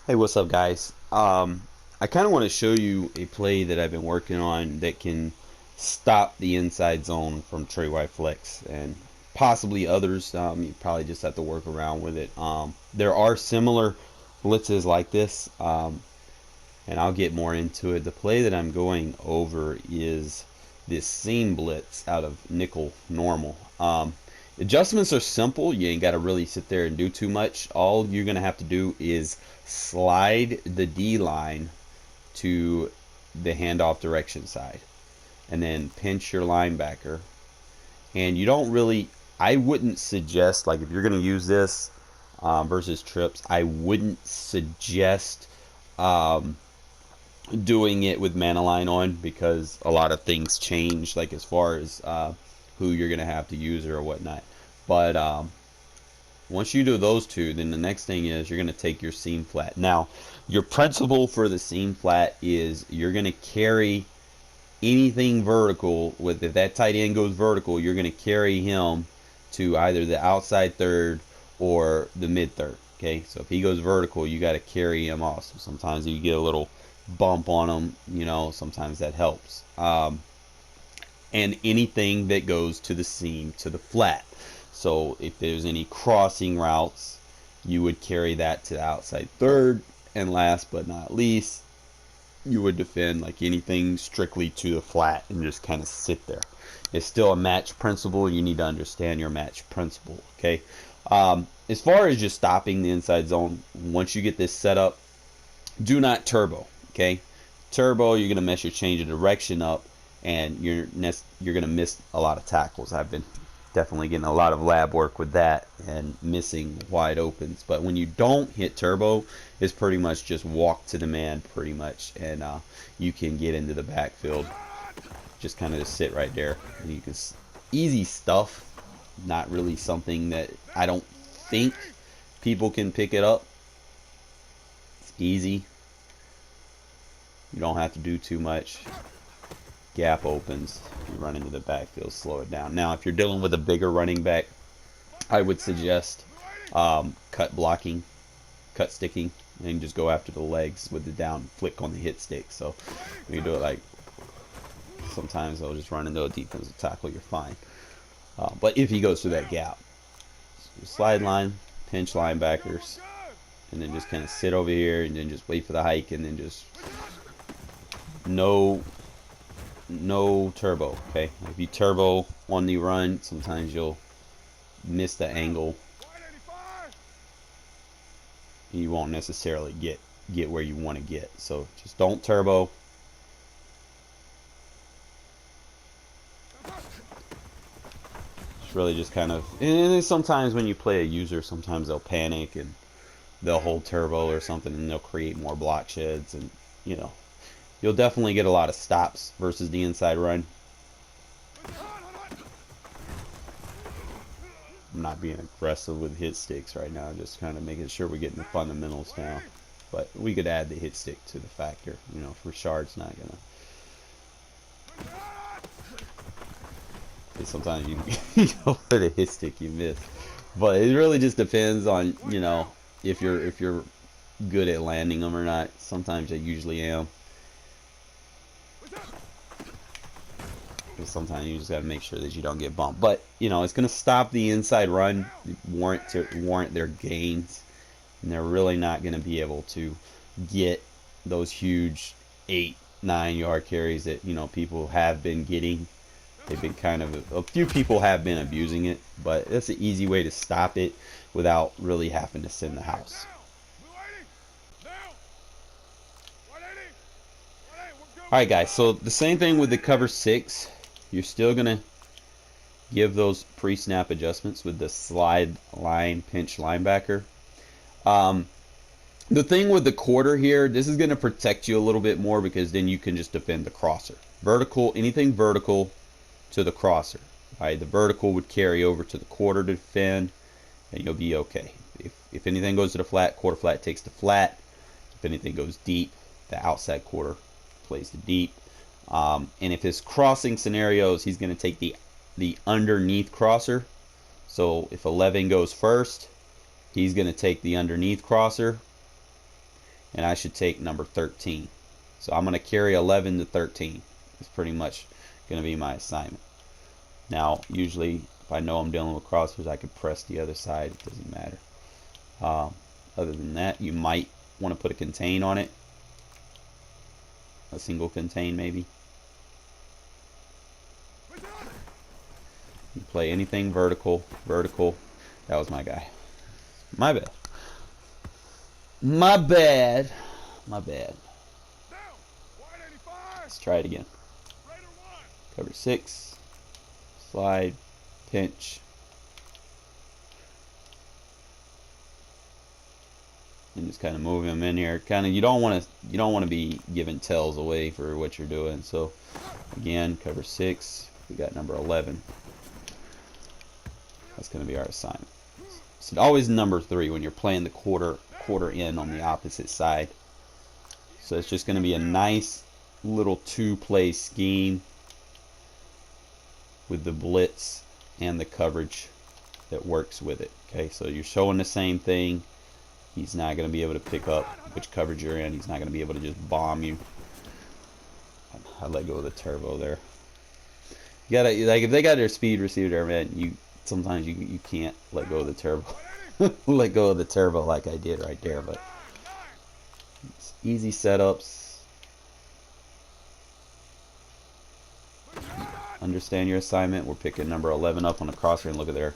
Hey, what's up, guys? I kind of want to show you a play that I've been working on that can stop the inside zone from Trey White Flex and possibly others. You probably just have to work around with it. There are similar blitzes like this, and I'll get more into it. The play that I'm going over is this seam blitz out of Nickle Normal. Adjustments are simple. You ain't got to really sit there and do too much. All you're going to have to do is slide the D line to the handoff direction side and then pinch your linebacker. And you don't really, I wouldn't suggest, like if you're going to use this versus trips, I wouldn't suggest um, doing it with mana line on because a lot of things change, like as far as who you're going to have to use or whatnot. But once you do those two, then the next thing is you're going to take your seam flat. Now, your principle for the seam flat is you're going to carry anything vertical. With if that tight end goes vertical, you're going to carry him to either the outside third or the mid third. Okay, so if he goes vertical, you got to carry him off. So sometimes you get a little bump on him, sometimes that helps. And anything that goes to the seam, to the flat. So if there's any crossing routes, you would carry that to the outside third. And last but not least, you would defend like anything strictly to the flat and just kind of sit there. It's still a match principle. You need to understand your match principle. Okay. As far as just stopping the inside zone, once you get this set up, do not turbo. Okay. Turbo, you're gonna mess your change of direction up, and you're gonna miss a lot of tackles. I've been definitely getting a lot of lab work with that and missing wide opens. But when you don't hit turbo, it's pretty much just walk to the man pretty much, and you can get into the backfield. Just kind of just sit right there, and you can easy stuff. Not really something that I don't think people can pick it up. It's easy. You don't have to do too much. Gap opens, you run into the backfield, slow it down. Now, if you're dealing with a bigger running back, I would suggest cut blocking, cut sticking, and just go after the legs with the down flick on the hit stick. So when you do it like, sometimes they'll just run into a defensive tackle, you're fine. But if he goes through that gap, so slide line, pinch linebackers, and then just kind of sit over here and then just wait for the hike, and then just no turbo. Okay, if you turbo on the run, sometimes you'll miss the angle. You won't necessarily get where you want to get. So just don't turbo. It's really just kind of, and sometimes when you play a user, sometimes they'll panic and they'll hold turbo or something, and they'll create more block sheds, and you'll definitely get a lot of stops versus the inside run. I'm not being aggressive with hit sticks right now, just kind of making sure we're getting the fundamentals down. But we could add the hit stick to the factor. If Richard's not gonna. Sometimes you go for the hit stick, you miss. But it really just depends on if you're good at landing them or not. Sometimes I usually am. Sometimes you just got to make sure that you don't get bumped. But it's going to stop the inside run, warrant their gains, and they're really not going to be able to get those huge 8-9 yard carries that people have been getting. They've been a few people have been abusing it, but that's an easy way to stop it without really having to send the house. Alright guys, so the same thing with the cover 6. You're still going to give those pre-snap adjustments with the slide line pinch linebacker. The thing with the quarter here, this is going to protect you a little bit more because then you can just defend the crosser. Vertical, anything vertical to the crosser. Alright, the vertical would carry over to the quarter to defend, and you'll be okay. If anything goes to the flat, quarter flat takes the flat. If anything goes deep, the outside quarter plays the deep. And if his crossing scenarios, he's going to take the underneath crosser. So if 11 goes first, he's going to take the underneath crosser. and I should take number 13. So I'm going to carry 11 to 13. It's pretty much going to be my assignment. Now, usually, if I know I'm dealing with crossers, I could press the other side. It doesn't matter. Other than that, you might want to put a contain on it. A single contain, maybe. You play anything vertical. Vertical. That was my guy. My bad. My bad. My bad. Let's try it again. Cover 6. Slide. Pinch. And just kind of move him in here. Kind of, you don't want to be giving tells away for what you're doing. So again, cover 6. We got number 11. That's going to be our assignment. So always number 3 when you're playing the quarter in on the opposite side. So it's just going to be a nice little 2-play scheme with the blitz and the coverage that works with it. Okay, so you're showing the same thing. He's not going to be able to pick up which coverage you're in. He's not going to be able to just bomb you. I let go of the turbo there. You gotta, like, if they got their speed receiver there, man, sometimes you can't let go of the turbo. Let go of the turbo like I did right there, but it's easy setups. Understand your assignment. We're picking number 11 up on the crosser, and look at there.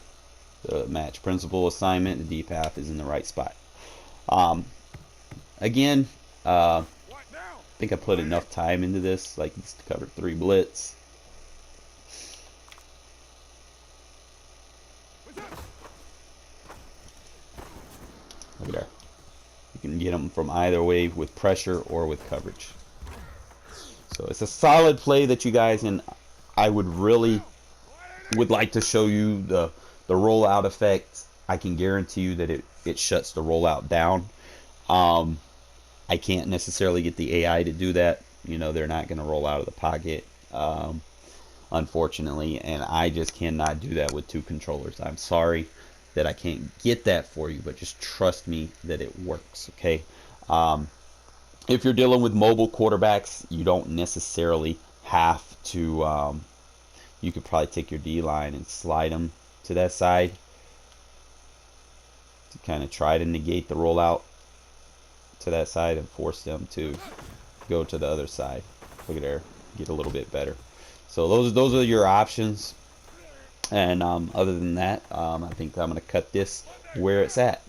The match principal assignment. The D path is in the right spot. Again, I think I put enough time into this. Like, he's covered 3 blitz. Look at there. You can get them from either way with pressure or with coverage. So it's a solid play that you guys, and I would like to show you the rollout effect. I can guarantee you that it shuts the rollout down. I can't necessarily get the AI to do that. You know, they're not going to roll out of the pocket, unfortunately, and I just cannot do that with 2 controllers. I'm sorry that I can't get that for you, but just trust me that it works, okay? If you're dealing with mobile quarterbacks, you don't necessarily have to, you could probably take your D-line and slide them to that side to kind of try to negate the rollout to that side and force them to go to the other side. Look at there, get a little bit better. So those are your options. And other than that, I think I'm going to cut this where it's at.